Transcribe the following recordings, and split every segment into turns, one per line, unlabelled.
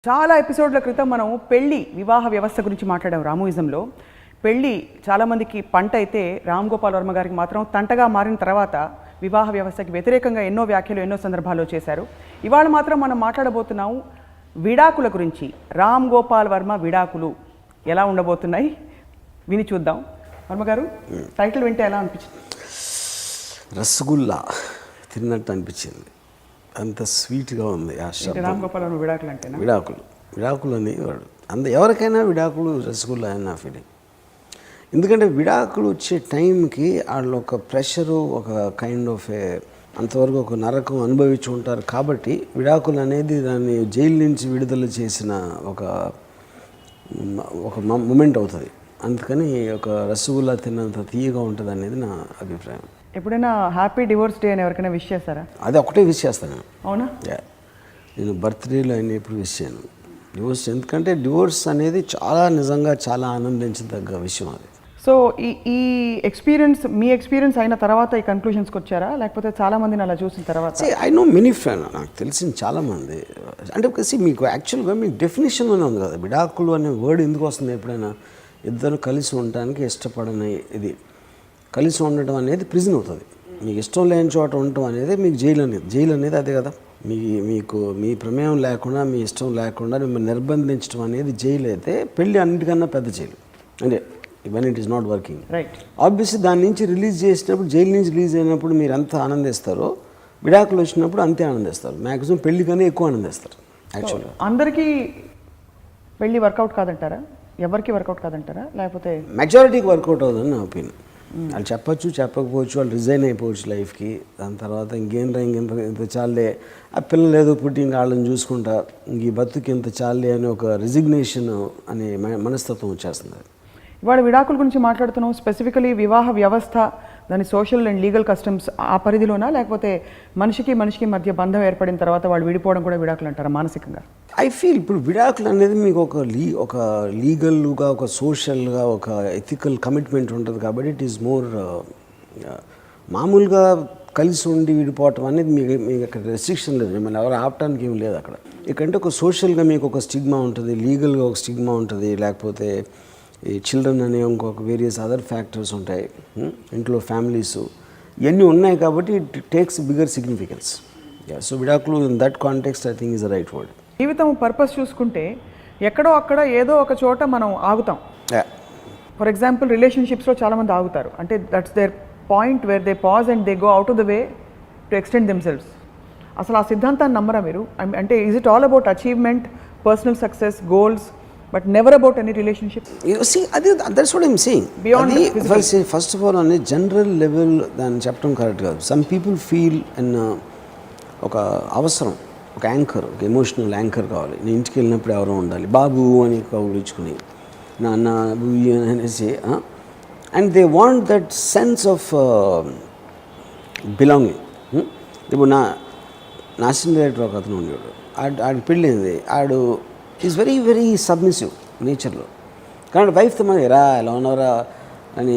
చాలా ఎపిసోడ్ల క్రితం మనం పెళ్లి వివాహ వ్యవస్థ గురించి మాట్లాడాం రామోయిజంలో. పెళ్లి చాలామందికి పంట అయితే రామ్ గోపాల్ వర్మ గారికి మాత్రం తంటగా మారిన తర్వాత వివాహ వ్యవస్థకి వ్యతిరేకంగా ఎన్నో వ్యాఖ్యలు ఎన్నో సందర్భాల్లో చేశారు. ఇవాళ మాత్రం మనం మాట్లాడబోతున్నాం విడాకుల గురించి. రామ్ గోపాల్ వర్మ విడాకులు ఎలా ఉండబోతున్నాయి విని చూద్దాం. వర్మ గారు, టైటిల్ వింటే ఎలా అనిపించింది?
రసగుల్లా తిన్నట్టు అనిపించింది, అంత స్వీట్గా ఉంది.
రామ్ గోపాల్ వర్మ విడాకులు అంటే
విడాకులు అని వాడు ఎవరికైనా విడాకులు రసగుల్లా అని నా ఫీలింగ్. ఎందుకంటే విడాకులు వచ్చే టైంకి వాళ్ళు ఒక ప్రెషరు, ఒక కైండ్ ఆఫ్ అంతవరకు ఒక నరకం అనుభవించి ఉంటారు. కాబట్టి విడాకులు అనేది దాన్ని జైలు నుంచి విడుదల చేసిన ఒక మూమెంట్ అవుతుంది. అందుకని ఒక రసగుల్లా తిన్నంత తీయగా ఉంటుంది అనేది నా అభిప్రాయం.
ఎప్పుడైనా హ్యాపీ డివోర్స్ డే అని ఎవరికైనా విష్ చేస్తారా?
అది ఒకటే విష్ చేస్తాను.
అవునా?
నేను బర్త్డేలో అయినా ఎప్పుడు విష్ చేయను డివోర్స్. ఎందుకంటే డివోర్స్ అనేది చాలా నిజంగా చాలా ఆనందించదగ్గ విషయం. అది
సో ఈ ఎక్స్పీరియన్స్, మీ ఎక్స్పీరియన్స్ అయిన తర్వాత ఈ కన్క్లూషన్స్కి వచ్చారా, లేకపోతే చాలామందిని అలా చూసిన తర్వాత?
ఐ నో మెనీ ఫ్రెండ్, నాకు తెలిసిన చాలామంది. అంటే మీకు యాక్చువల్గా మీకు డెఫినేషన్లోనే ఉంది కదా విడాకులు అనే వర్డ్ ఎందుకు వస్తుంది. ఎప్పుడైనా ఇద్దరు కలిసి ఉండటానికి ఇష్టపడని ఇది కలిసి ఉండటం అనేది ప్రిజన్ అవుతుంది. మీకు ఇష్టం లేని చోట ఉండటం అనేది మీకు జైలు అనేది అదే కదా. మీకు మీ ప్రమేయం లేకుండా, మీ ఇష్టం లేకుండా మిమ్మల్ని నిర్బంధించడం అనేది జైలు అయితే, పెళ్ళి అన్నిటికన్నా పెద్ద జైలు. అంటే even it is not working right. Obviously దాని నుంచి రిలీజ్ చేసినప్పుడు, జైలు నుంచి రిలీజ్ అయినప్పుడు మీరు ఎంత ఆనందిస్తారో, విడాకులు వచ్చినప్పుడు అంతే ఆనందిస్తారు. మ్యాక్సిమం పెళ్లి కన్నా ఎక్కువ ఆనందిస్తారు. యాక్చువల్గా అందరికీ
పెళ్ళి వర్కౌట్ కాదంటారా? ఎవరికి వర్కౌట్ కాదంటారా? లేకపోతే
మెజారిటీకి వర్కౌట్ అవుతుందని నా ఒపీనియన్. వాళ్ళు చెప్పచ్చు, చెప్పకపోవచ్చు, వాళ్ళు రిజైన్ అయిపోవచ్చు లైఫ్కి. దాని తర్వాత ఇంత చాలే, ఆ పిల్లలు ఏదో పుట్టి ఇంకా వాళ్ళని చూసుకుంటా ఇంక ఈ బతుకి ఇంత చాలే అని ఒక రిజిగ్నేషన్ అనే మనస్తత్వం వచ్చేస్తుంది.
ఇవాళ విడాకుల గురించి మాట్లాడుతున్నాం. స్పెసిఫికలీ వివాహ వ్యవస్థ, దాని సోషల్ అండ్ లీగల్ కస్టమ్స్ ఆ పరిధిలోనా, లేకపోతే మనిషికి మధ్య బంధం ఏర్పడిన తర్వాత వాళ్ళు విడిపోవడం కూడా విడాకులు అంటారా మానసికంగా?
ఐ ఫీల్ ఇప్పుడు విడాకులు అనేది మీకు ఒక లీగల్గా, ఒక సోషల్గా, ఒక ఎథికల్ కమిట్మెంట్ ఉంటుంది. కాబట్టి ఇట్ ఈస్ మోర్ మామూలుగా కలిసి ఉండి విడిపోవటం అనేది మీకు అక్కడ రెస్ట్రిక్షన్ లేదు. మిమ్మల్ని ఎవరు ఆపడానికి ఏం లేదు అక్కడ. ఇకంటే ఒక సోషల్గా మీకు ఒక స్టిగ్మా ఉంటుంది, లీగల్గా ఒక స్టిగ్మా ఉంటుంది, లేకపోతే ఈ చిల్డ్రన్ అనే ఇంకొక వేరియస్ అదర్ ఫ్యాక్టర్స్ ఉంటాయి, ఇంట్లో ఫ్యామిలీస్, ఇవన్నీ ఉన్నాయి. కాబట్టి it takes bigger significance. So విడాకులు in that context I think is the right word.
జీవితం పర్పస్ చూసుకుంటే ఎక్కడో అక్కడ ఏదో ఒక చోట మనం ఆగుతాం. ఫర్ ఎగ్జాంపుల్ రిలేషన్షిప్స్లో చాలామంది ఆగుతారు. అంటే that's their point where they pause and they go out of the way to extend themselves. అసలు ఆ సిద్ధాంతాన్ని నమ్మరా మీరు? అంటే is it all about achievement, personal success, goals, but never about any relationship?
You see, that's what I'm saying.
Beyond
first of all, on a general level, then chapter correct kaadu. Some people feel in oka avasaram, oka anchor, oka emotional anchor kavali. Nee intiki vellinappudu evaru undali, babu ani kavurichukuni, nanna buyyi anesi, and they want that sense of belonging. Ipo national director oka athanu undedu, aadu pellindi, aadu is very very submissive నేచర్లో. కానీ వైఫ్తో మనం ఎరా ఎలా ఉన్నవరా అని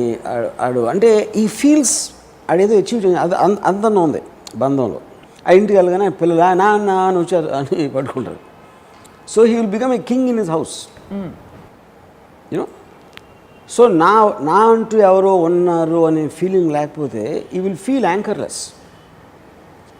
ఆడు అంటే ఈ feels ఆడేదో achieve చేయాలి, అది అంతన్నా ఉంది బంధంలో. ఆ ఇంటికి వెళ్ళగానే పిల్లలు నాన్న అని వచ్చారు అని పట్టుకుంటారు. So he will become a king in his house, you know. So నా అంటూ ఎవరో ఉన్నారు అనే ఫీలింగ్ లేకపోతే ఈ విల్ ఫీల్ యాంకర్లెస్.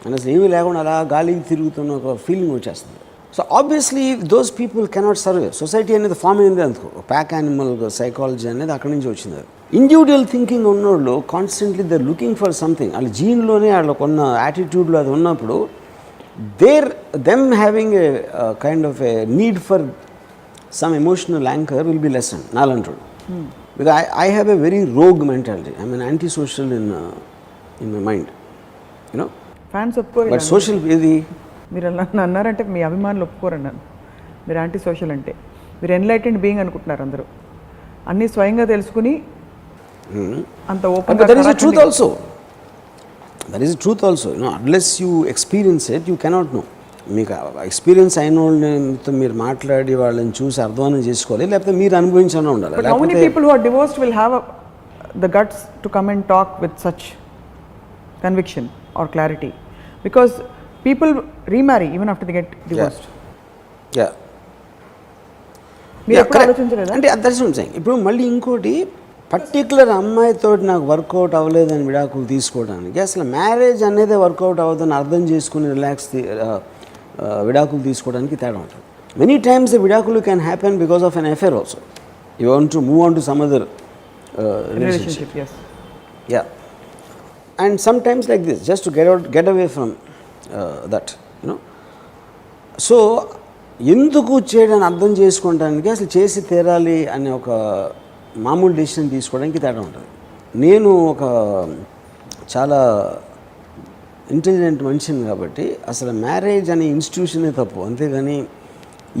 అని అసలు ఏమీ లేకుండా అలా గాలికి తిరుగుతున్న ఒక ఫీలింగ్ వచ్చేస్తుంది. So obviously those people cannot survive. Society అనేది ఫామ్ అయింది అందుకు. ప్యాక్ యానిమల్ సైకాలజీ అనేది అక్కడి నుంచి వచ్చింది. ఇండివిజువల్ థింకింగ్ ఉన్నోళ్ళు constantly they looking for something. వాళ్ళ జీన్లోనే వాళ్ళకు ఉన్న యాటిట్యూడ్లో అది ఉన్నప్పుడు them having a kind of a need for some emotional anchor will be lesson నాలంటాడు. Because I have a very rogue mentality. I mean anti social in my mind, you know.
Fans ఒప్పుకోరు.
But social ఇది
మీరు అలా అన్నారంటే మీ అభిమానులు ఒప్పుకోరన్నాను. మీరు anti social అంటే మీరు ఎన్లైటెండ్ బీయింగ్ అనుకుంటున్నారు అందరూ. అన్నీ స్వయంగా తెలుసుకుని అంత open.
That is truth also. That is truth also. Unless you experience it you cannot know. మీకు ఎక్స్పీరియన్స్ అయిన వాళ్ళతో మీరు మాట్లాడి వాళ్ళని చూసి అర్థం చేసుకోవాలి, లేకపోతే మీరు అనుభవించాలని ఉండాలి.
But how many people who are divorced will have the guts to come and talk with such conviction or clarity? Because people remarry even after they get divorced.
Yeah.
మీరు ఎప్పుడు ఆలోచించలేదా?
అంటే దట్స్ వాట్ ఐమ్ సేయింగ్. ఇప్పుడు మళ్ళీ ఇంకోటి particular అమ్మాయితో నాకు work out అవ్వలేదని విడాకులు తీసుకోవడానికి, అసలు మ్యారేజ్ అనేది వర్కౌట్ అవ్వదని అర్థం చేసుకుని విడాకులు తీసుకోవడానికి తేడా ఉంటుంది. మెనీ టైమ్స్ ద విడాకులు can happen because of an affair also. You want to move on to some other relationship. Yeah. And sometimes like this, just to get away from that, you know. So ఎందుకు చేయడానికి అర్థం చేసుకోవడానికి, అసలు చేసి తీరాలి అనే ఒక మామూలు డెసిషన్ తీసుకోవడానికి తేడా ఉంటుంది. నేను ఒక చాలా ఇంటెలిజెంట్ మనిషిని కాబట్టి అసలు మ్యారేజ్ అనే ఇన్స్టిట్యూషనే తప్పు, అంతేగాని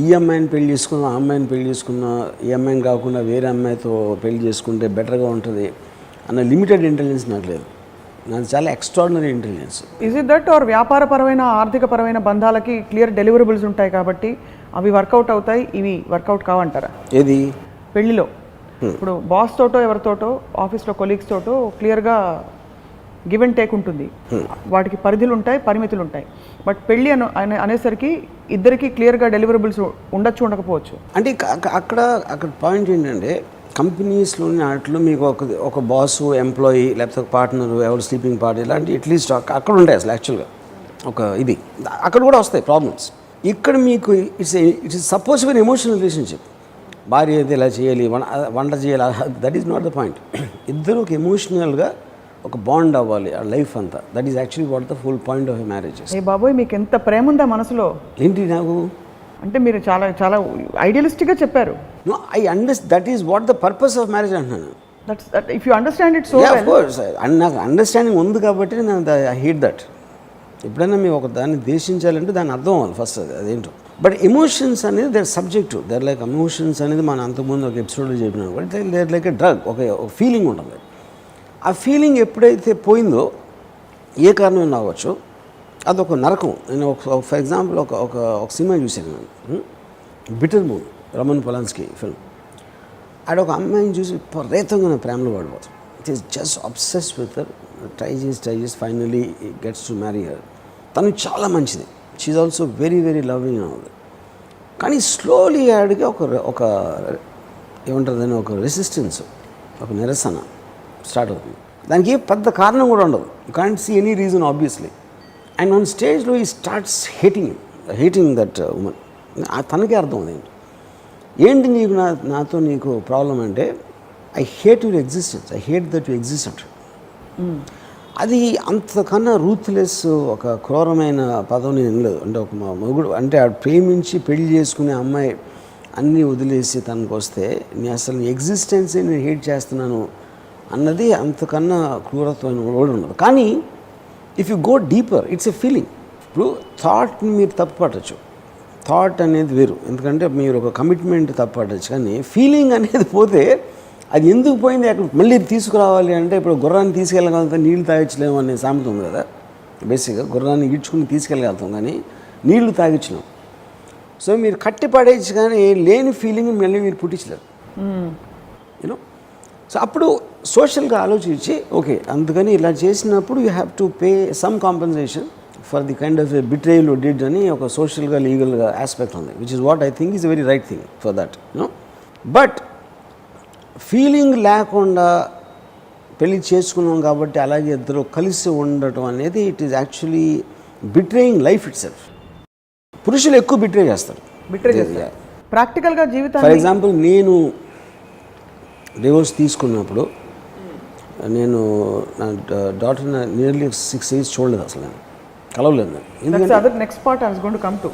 ఈ అమ్మాయిని పెళ్లి చేసుకున్నా, ఆ అమ్మాయిని పెళ్లి చేసుకున్నా, ఈ అమ్మాయిని కాకుండా వేరే అమ్మాయితో పెళ్లి చేసుకుంటే బెటర్గా ఉంటుంది అన్న లిమిటెడ్ ఇంటెలిజెన్స్ నాకు లేదు. నాది చాలా extraordinary intelligence.
Is it that or వ్యాపారపరమైన ఆర్థికపరమైన బంధాలకి క్లియర్ డెలివరబుల్స్ ఉంటాయి కాబట్టి అవి వర్కౌట్ అవుతాయి, ఇవి వర్కౌట్ కావంటారా?
ఏది
పెళ్లిలో ఇప్పుడు బాస్ తోటో ఎవరితోటో ఆఫీస్లో కొలీగ్స్ తోటో క్లియర్గా గివ్ అండ్ టేక్ ఉంటుంది, వాటికి పరిధులు ఉంటాయి, పరిమితులు ఉంటాయి. బట్ పెళ్ళి అనేసరికి ఇద్దరికి క్లియర్గా డెలివరబుల్స్ ఉండొచ్చు, ఉండకపోవచ్చు.
అంటే అక్కడ పాయింట్ ఏంటంటే, కంపెనీస్లోని వాటిలో మీకు ఒక బాసు, ఎంప్లాయీ, లేకపోతే ఒక పార్ట్నరు, ఎవరు స్లీపింగ్ పార్టీ, ఇలాంటి అట్లీస్ట్ అక్కడ ఉంటాయి అసలు యాక్చువల్గా ఒక ఇది. అక్కడ కూడా వస్తాయి ప్రాబ్లమ్స్. ఇక్కడ మీకు it's suppose very emotional relationship. భార్య అయితే ఇలా చేయాలి, వంట చేయాలి, that is not the point. ఇద్దరు ఒక ఎమోషనల్గా ఒక బాండ్ అవ్వాలి ఆ లైఫ్ అంతా. That is actually what the full point of a marriage.
ఏ బాబోయ్, మీకు ఎంత ప్రేమ ఉందా మనసులో?
ఏంటి నాకు
అంటే మీరు చాలా చాలా ఐడియలిస్టిక్గా చెప్పారు.
No, I understand that is what the purpose of marriage అంటున్నాను.
That's if you understand it so
well, of course నాకు అండర్స్టాండింగ్ ఉంది కాబట్టి నేను ఐ హేట్ దట్. ఎప్పుడైనా మేము ఒక దాన్ని ద్వేషించాలంటే దాని అర్థం అవ్వాలి ఫస్ట్, అదేంటో. బట్ ఎమోషన్స్ అనేది their subject, their like emotions అనేది మనం అంతకుముందు ఒక ఎపిసోడ్లో చెప్పినాను. But their like a drug, ఒక ఫీలింగ్ ఉంటుంది. ఆ ఫీలింగ్ ఎప్పుడైతే పోయిందో, ఏ కారణం అవ్వచ్చు, అదొక నరకం. నేను ఫర్ ఎగ్జాంపుల్ ఒక సినిమా చూశాను నేను, Bitter Moon, Roman Polanski film. ఆడొక అమ్మాయిని చూసి విపరీతంగా ప్రేమలో పడిపోతాడు. It is just obsess with her, try చేసి finally gets to marry her. తను చాలా మంచిది, she also very very loving అవుతుంది. కానీ స్లోలీ ఆడికి ఒక ఏమంటారు దాన్ని, ఒక రెసిస్టెన్స్, ఒక నిరసన స్టార్ట్ అవుతుంది. దానికి ఏ పెద్ద కారణం కూడా ఉండదు. You can't see any reason obviously. And on స్టేజ్లో ఈ స్టార్ట్స్ హేటింగ్ దట్ ఉమెన్. తనకే అర్థం అదేంటి, ఏంటి నీకు నాతో నీకు ప్రాబ్లం అంటే, I hate your existence, I hate that you exist అంట. అది అంతకన్నా రూత్లెస్, ఒక క్రూరమైన పదం నేను వినలేదు. అంటే ఒక మొగుడు అంటే ఆడు ప్రేమించి పెళ్లి చేసుకునే అమ్మాయి అన్నీ వదిలేసి తనకు వస్తే, నీ అసలు నీ ఎగ్జిస్టెన్సే నేను హేట్ చేస్తున్నాను అన్నది అంతకన్నా క్రూరత్వమైన కూడా ఉండదు. కానీ if you go deeper, it's a feeling. ఇప్పుడు థాట్ని మీరు తప్పు పట్టచ్చు, థాట్ అనేది వేరు, ఎందుకంటే మీరు ఒక కమిట్మెంట్ తప్పు పట్టచ్చు. కానీ ఫీలింగ్ అనేది పోతే అది ఎందుకు పోయింది, అక్కడ మళ్ళీ తీసుకురావాలి అంటే, ఇప్పుడు గుర్రాన్ని తీసుకెళ్ళగలుగుతాం, నీళ్లు తాగించలేము అనే సామెత ఉంది కదా. బేసిక్గా గుర్రాన్ని ఈడ్చుకుని తీసుకెళ్ళగలుగుతాం కానీ నీళ్లు తాగించలేము. సో మీరు కట్టి పడేసి కానీ లేని ఫీలింగ్ మళ్ళీ మీరు పుట్టించలేరు, యూనో. సో అప్పుడు సోషల్గా ఆలోచించి, ఓకే అందుకని ఇలా చేసినప్పుడు you have to pay some compensation for the kind of a betrayal you did అని ఒక సోషల్గా లీగల్గా ఆస్పెక్ట్ ఉంది, which is what I think is very right thing for that, you know. But feeling లేకుండా పెళ్లి చేసుకున్నాం కాబట్టి అలాగే ఇద్దరు కలిసి ఉండటం అనేది it is actually betraying life it self. పురుషులు ఎక్కువ బిట్రే చేస్తారు.
ప్రాక్టికల్గా జీవితం.
ఫర్ ఎగ్జాంపుల్, నేను డివోర్స్ తీసుకున్నప్పుడు నేను నా డాటర్ నియర్లీ 6 years చూడలేదు, అసలు నేను కలవలేదు.
Next part I was going to come to.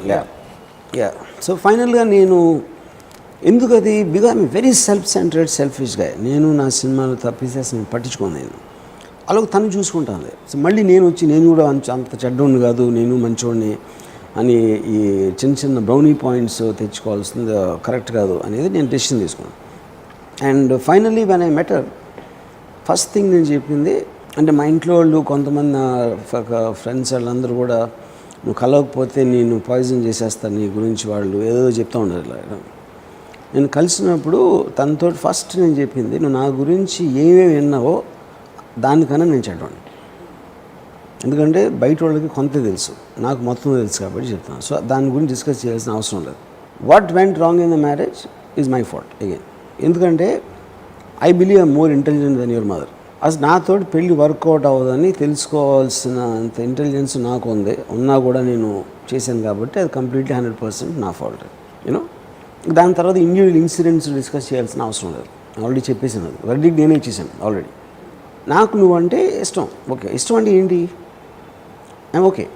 Yeah so ఫైనల్గా నేను ఎందుకు అది, బికాజ్ ఐమ్ వెరీ సెల్ఫిష్ గా. నేను నా సినిమాలు తప్పిస్తే నేను పట్టించుకోను, నేను అలాగే తను చూసుకుంటాను. సో మళ్ళీ నేను వచ్చి నేను కూడా అంత చెడ్డోడిని కాదు, నేను మంచోడిని అని ఈ చిన్న బ్రౌనీ పాయింట్స్ తెచ్చుకోవాల్సింది కరెక్ట్ కాదు అనేది నేను డెసిషన్ తీసుకున్నాను. And finally when I met her, first thing నేను చెప్పింది అంటే, మా ఇంట్లో వాళ్ళు కొంతమంది నా ఫ్రెండ్స్ వాళ్ళందరూ కూడా, నువ్వు కలవకపోతే నేను పాయిజన్ చేసేస్తాను నీ గురించి, వాళ్ళు ఏదో చెప్తూ ఉన్నారు. ఇలా నేను కలిసినప్పుడు తనతో ఫస్ట్ నేను చెప్పింది, నువ్వు నా గురించి ఏమేమి విన్నావో దానికన్నా నేను చెడ్డాను. ఎందుకంటే బయట వాళ్ళకి కొంత తెలుసు, నాకు మొత్తం తెలుసు కాబట్టి చెప్తాను. సో దాని గురించి డిస్కస్ చేయాల్సిన అవసరం లేదు. What went wrong in the marriage, is my fault again. ఎందుకంటే I believe I'm more intelligent than your mother. అసలు నాతో పెళ్ళి వర్కౌట్ అవ్వదని తెలుసుకోవాల్సిన అంత ఇంటెలిజెన్స్ నాకు ఉంది, ఉన్నా కూడా నేను చేశాను కాబట్టి అది కంప్లీట్లీ 100% నా ఫాల్ట్. యూనో దాని తర్వాత ఇండివిజువల్ ఇన్సిడెంట్స్ డిస్కస్ చేయాల్సిన అవసరం లేదు, ఆల్రెడీ చెప్పేసాను. అది వర్డిక్ట్ నేనే ఇచ్చేసాను ఆల్రెడీ. నాకు నువ్వంటే ఇష్టం, ఓకే. ఇష్టం అంటే ఏంటి? ఐమ్ ఓకే,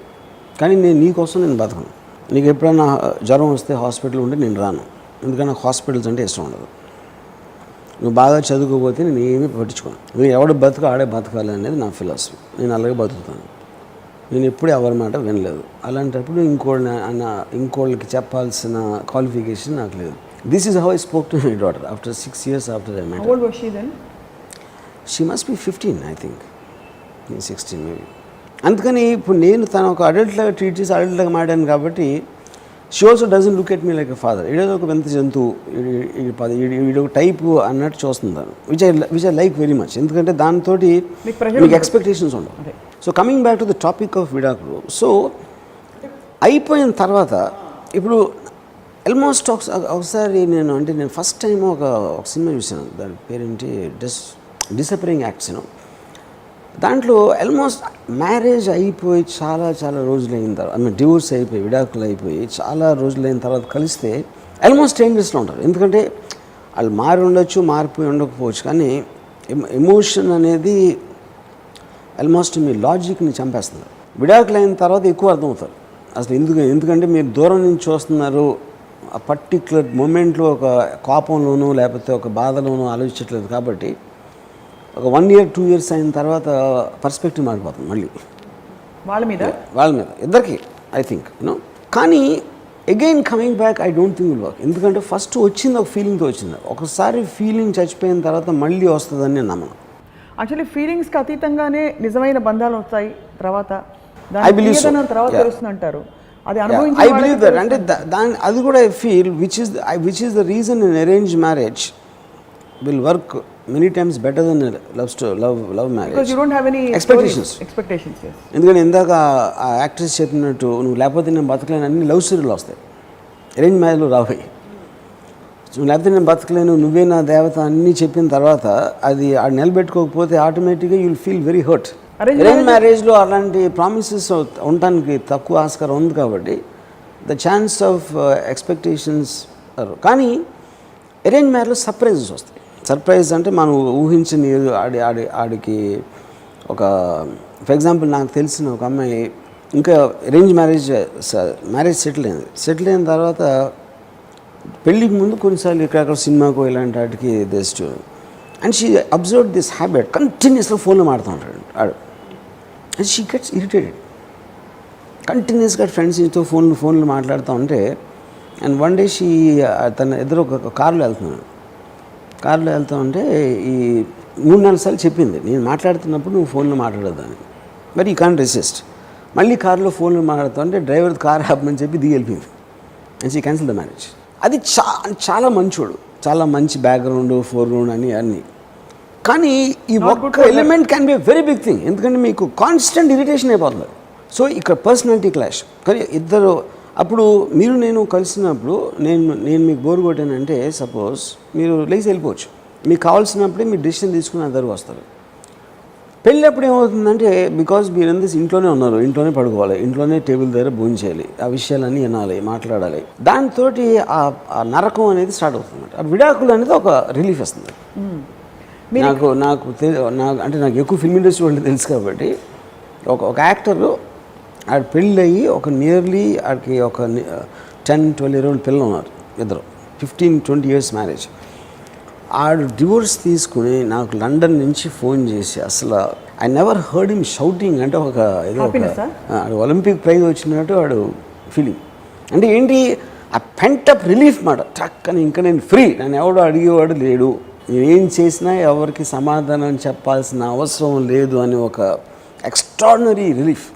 కానీ నేను నీకోసం నేను బతకను. నీకు ఎప్పుడైనా జ్వరం వస్తే హాస్పిటల్ ఉంటే నేను రాను, ఎందుకంటే నాకు హాస్పిటల్స్ అంటే ఇష్టం ఉండదు. నువ్వు బాగా చదువుకోకపోతే నేను ఏమీ పట్టించుకోను. నువ్వు ఎవడు బతుకు ఆడే బతకాలి అనేది నా ఫిలాసఫీ. నేను అలాగే బతుకుతాను. నేను ఎప్పుడూ ఎవరి మాట వినలేదు. అలాంటప్పుడు ఇంకోళ్ళకి చెప్పాల్సిన క్వాలిఫికేషన్ నాకు లేదు. This is how I spoke to my daughter after 6 years after I met.
How old was she then?
She must be 15, I think. 16 maybe. అందుకని ఇప్పుడు నేను తను ఒక అడల్ట్లాగా ట్రీట్ చేసి అడల్ట్లాగా మాడాను కాబట్టి she also doesn't look at me like a father. ఈడేదో ఒక వింత జంతువు, ఈడొక టైపు అన్నట్టు చూస్తుంది దాన్ని, which I like very much. ఎందుకంటే దాంతో మీకు ఎక్స్పెక్టేషన్స్ ఉండవు. So coming back to the topic of విడాకులు, సో అయిపోయిన తర్వాత ఇప్పుడు ఆల్మోస్ట్ ఒకసారి నేను ఫస్ట్ టైం ఒక సినిమా చూసాను, దాని పేరేంటి, డిసపరింగ్ యాక్ట్స్. దాంట్లో ఆల్మోస్ట్ మ్యారేజ్ అయిపోయి చాలా చాలా రోజులు అయిన తర్వాత, డివోర్స్ అయిపోయి విడాకులు అయిపోయి చాలా రోజులు అయిన తర్వాత కలిస్తే ఆల్మోస్ట్ స్ట్రేంజర్స్లో ఉంటారు. ఎందుకంటే వాళ్ళు మారి ఉండొచ్చు, మారిపోయి ఉండకపోవచ్చు, కానీ ఎమోషన్ అనేది ఆల్మోస్ట్ మీ లాజిక్ని చంపేస్తున్నారు. విడాకులు అయిన తర్వాత ఎక్కువ అర్థమవుతారు అసలు ఎందుకంటే మీరు దూరం నుంచి చూస్తున్నారు, ఆ పర్టిక్యులర్ మూమెంట్లో ఒక కోపంలోనూ లేకపోతే ఒక బాధలోనూ ఆలోచించట్లేదు. కాబట్టి ఒక 1 year 2 years అయిన తర్వాత పర్స్పెక్టివ్ మారిపోతుంది మళ్ళీ వాళ్ళ మీద ఇద్దరికి, ఐ థింక్. కానీ again coming back I don't think will work. ఎందుకంటే ఫస్ట్ వచ్చింది ఒక ఫీలింగ్తో వచ్చింది. ఒకసారి ఫీలింగ్ చచ్చిపోయిన తర్వాత మళ్ళీ వస్తుందని నేను నమ్మను.
యాక్చువల్లీ ఫీలింగ్స్కి అతీతంగానే నిజమైన బంధాలు వస్తాయి తర్వాత.
I believe so.
అంటారు అది
ఐ బిలీవ్ దట్. అంటే అది కూడా I feel which is the reason in arrange marriage will work many times better than love marriage.
Because you don't have any
expectations.
Yes.
ఎందుకంటే ఇందాక ఆ యాక్ట్రెస్ చెప్పినట్టు నువ్వు లేకపోతే నేను బతకలేను అన్ని లవ్ స్టోరీలు వస్తాయి, అరేంజ్ మ్యారేజ్లో రావు. నువ్వు లేకపోతే నేను బతకలేను, నువ్వే నా దేవత అన్నీ చెప్పిన తర్వాత అది నిలబెట్టుకోకపోతే ఆటోమేటిక్గా you will feel very hurt. Arrange మ్యారేజ్లో అలాంటి ప్రామిసెస్ ఉండటానికి తక్కువ ఆస్కారం ఉంది కాబట్టి ద ఛాన్స్ ఆఫ్ ఎక్స్పెక్టేషన్స్. కానీ అరేంజ్ మ్యారేజ్లో సర్ప్రైజెస్ వస్తాయి. సర్ప్రైజ్ అంటే మనం ఊహించని ఆడికి ఒక, ఫర్ ఎగ్జాంపుల్ నాకు తెలిసిన ఒక అమ్మాయి ఇంకా అరేంజ్ మ్యారేజ్ సెటిల్ అయిన తర్వాత పెళ్ళికి ముందు కొన్నిసార్లు ఇక్కడ సినిమాకు ఇలాంటి వాటికి just and she observe this habit, కంటిన్యూస్గా ఫోన్లో మాడుతూ ఉంటాడు ఆడు. అండ్ షీ గెట్స్ ఇరిటేటెడ్, కంటిన్యూస్గా ఫ్రెండ్స్తో ఫోన్లు మాట్లాడుతూ ఉంటే. అండ్ వన్ డే తన ఎదురు ఒక కారులో వెళ్తూ ఉంటే ఈ 3-4 సార్లు చెప్పింది, నేను మాట్లాడుతున్నప్పుడు నువ్వు ఫోన్లో మాట్లాడొద్దని. మరి యూ కాంట్ రెసిస్ట్. మళ్ళీ కారులో ఫోన్లో మాట్లాడుతూ ఉంటే డ్రైవర్ కార్ ఆపమని చెప్పి దిగి వెళ్ళిపోయింది. And she cancel the marriage. అది చాలా మంచోడు, చాలా మంచి బ్యాక్గ్రౌండ్, ఫోర్గ్రౌండ్ అన్నీ. కానీ ఈ ఒక్క element can be very big thing. ఎందుకంటే మీకు కాన్స్టెంట్ ఇరిటేషన్ అయిపోతుంది. సో ఇక్కడ పర్సనాలిటీ క్లాష్. కానీ ఇద్దరు అప్పుడు నేను కలిసినప్పుడు నేను మీకు బోర్ కొట్టానంటే సపోజ్ మీరు లేచి వెళ్ళిపోవచ్చు, మీకు కావాల్సినప్పుడే మీరు డెసిషన్ తీసుకుని అందరూ వస్తారు. పెళ్ళి అప్పుడు ఏమవుతుందంటే బికాజ్ మీరందరూ ఇంట్లోనే ఉన్నారు, ఇంట్లోనే పడుకోవాలి, ఇంట్లోనే టేబుల్ దగ్గర భోజనం చేయాలి, ఆ విషయాలన్నీ వినాలి, మాట్లాడాలి. దాంతో ఆ నరకం అనేది స్టార్ట్ అవుతుంది. ఆ విడాకులు అనేది ఒక రిలీఫ్ వస్తుంది. నాకు అంటే నాకు ఎక్కువ ఫిల్మ్ ఇండస్ట్రీ వాళ్ళు తెలుసు కాబట్టి ఒక యాక్టరు ఆడు పెళ్ళి అయ్యి ఒక నియర్లీ ఆడికి ఒక 10-12 year old పిల్లలు ఉన్నారు, ఇద్దరు 15-20 years మ్యారేజ్. ఆడు డివోర్స్ తీసుకుని నాకు లండన్ నుంచి ఫోన్ చేసి అసలు I never heard him shouting. అంటే ఆడు ఒలింపిక్ ప్రైజ్ వచ్చినట్టు వాడు ఫీలింగ్. అంటే ఏంటి, ఆ పెంటప్ రిలీఫ్ మాట. ట్రక్ అని ఇంకా నేను ఫ్రీ, నన్ను ఎవడో అడిగేవాడు లేడు, నేనేం చేసినా ఎవరికి సమాధానం చెప్పాల్సిన అవసరం లేదు అని ఒక ఎక్స్ట్రాడినరీ రిలీఫ్.